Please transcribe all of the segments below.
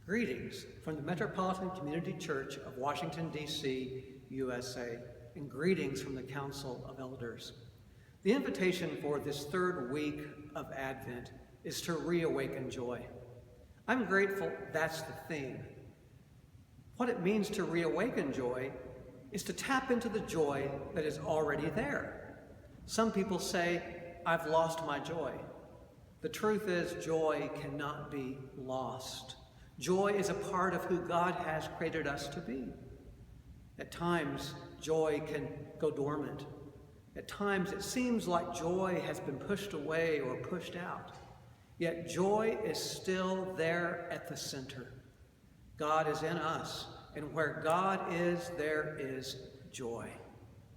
Greetings from the Metropolitan Community Church of Washington, D.C., USA, and greetings from the Council of Elders. The invitation for this third week of Advent is to reawaken joy. I'm grateful that's the theme. What it means to reawaken joy is to tap into the joy that is already there. Some people say, I've lost my joy. The truth is, joy cannot be lost. Joy is a part of who God has created us to be. At times, joy can go dormant. At times, it seems like joy has been pushed away or pushed out. Yet joy is still there at the center. God is in us, and where God is, there is joy.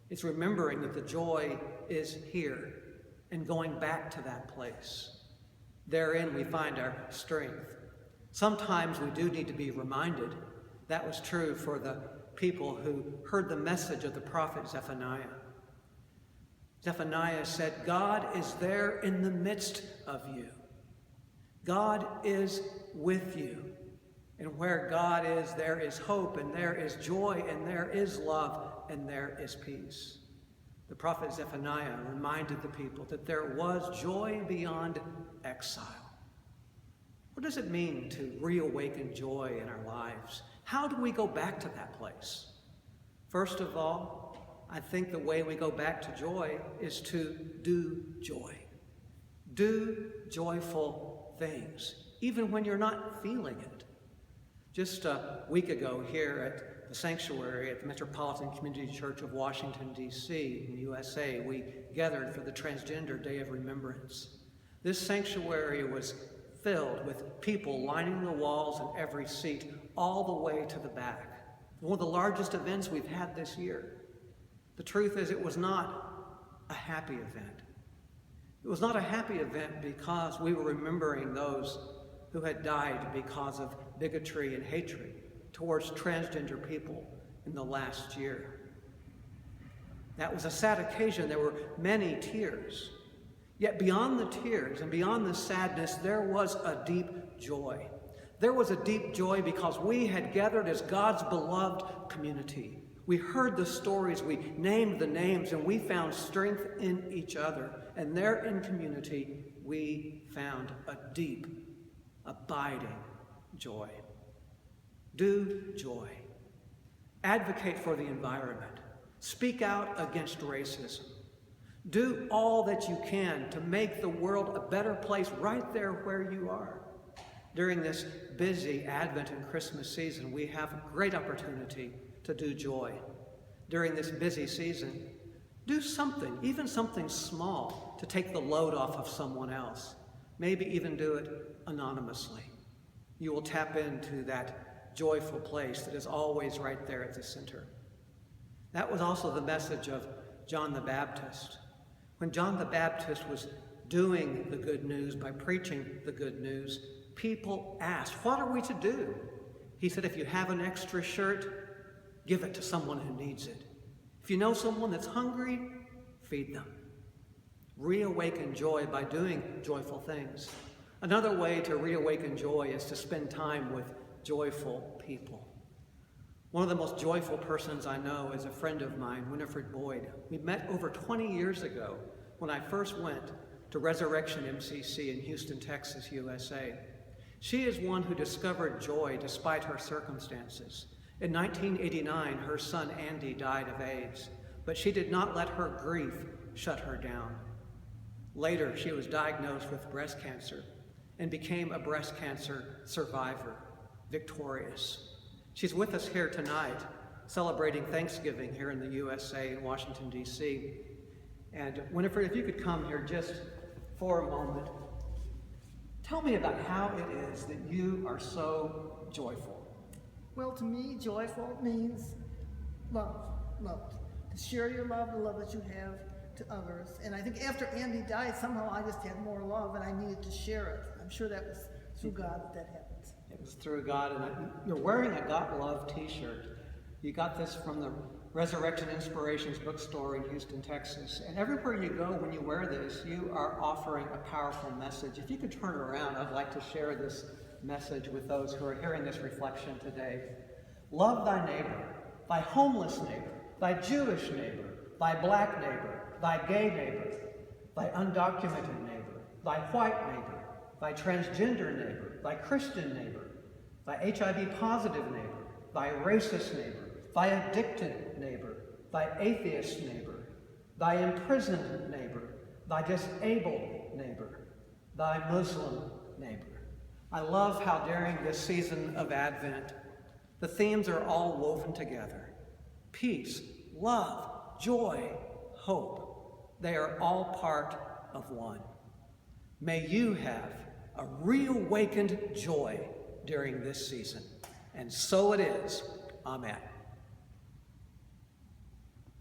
It's remembering that the joy is here and going back to that place. Therein we find our strength. Sometimes we do need to be reminded. That was true for the people who heard the message of the prophet Zephaniah. Zephaniah said, God is there in the midst of you. God is with you. And where God is, there is hope, and there is joy, and there is love, and there is peace. The prophet Zephaniah reminded the people that there was joy beyond exile. What does it mean to reawaken joy in our lives? How do we go back to that place? First of all, I think the way we go back to joy is to do joy. Do joyful things, even when you're not feeling it. Just a week ago here at the sanctuary at the Metropolitan Community Church of Washington, D.C. in the USA, we gathered for the Transgender Day of Remembrance. This sanctuary was filled with people lining the walls in every seat all the way to the back. One of the largest events we've had this year. The truth is, it was not a happy event. It was not a happy event because we were remembering those who had died because of bigotry and hatred towards transgender people in the last year. That was a sad occasion. There were many tears. Yet beyond the tears and beyond the sadness, there was a deep joy. There was a deep joy because we had gathered as God's beloved community. We heard the stories, we named the names, and we found strength in each other. And there in community, we found a deep, abiding joy. Do joy. Advocate for the environment. Speak out against racism. Do all that you can to make the world a better place right there where you are. During this busy Advent and Christmas season, we have a great opportunity to do joy. During this busy season, do something, even something small, to take the load off of someone else. Maybe even do it anonymously. You will tap into that joyful place that is always right there at the center. That was also the message of John the Baptist. When John the Baptist was doing the good news by preaching the good news, people asked, what are we to do? He said, if you have an extra shirt, give it to someone who needs it. If you know someone that's hungry, feed them. Reawaken joy by doing joyful things. Another way to reawaken joy is to spend time with joyful people. One of the most joyful persons I know is a friend of mine, Winifred Boyd. We met over 20 years ago when I first went to Resurrection MCC in Houston, Texas, USA. She is one who discovered joy despite her circumstances. In 1989, her son Andy died of AIDS, but she did not let her grief shut her down. Later, she was diagnosed with breast cancer and became a breast cancer survivor, victorious. She's with us here tonight, celebrating Thanksgiving here in the USA in Washington, D.C. And Winifred, if you could come here just for a moment. Tell me about how it is that you are so joyful. Well, to me, joyful means love. To share your love, the love that you have to others. And I think after Andy died, somehow I just had more love and I needed to share it. I'm sure that was through God that happened. It was through God, and you're wearing a God Love t-shirt. You got this from the Resurrection Inspirations bookstore in Houston, Texas. And everywhere you go, when you wear this, you are offering a powerful message. If you could turn around, I'd like to share this message with those who are hearing this reflection today. Love thy neighbor, thy homeless neighbor, thy Jewish neighbor, thy black neighbor, thy gay neighbor, thy undocumented neighbor, thy white neighbor, thy transgender neighbor, thy Christian neighbor, thy HIV positive neighbor, thy racist neighbor, thy addicted neighbor, thy atheist neighbor, thy imprisoned neighbor, thy disabled neighbor, thy Muslim neighbor. I love how during this season of Advent, the themes are all woven together. Peace, love, joy, hope. They are all part of one. May you have a reawakened joy during this season. And so it is. Amen.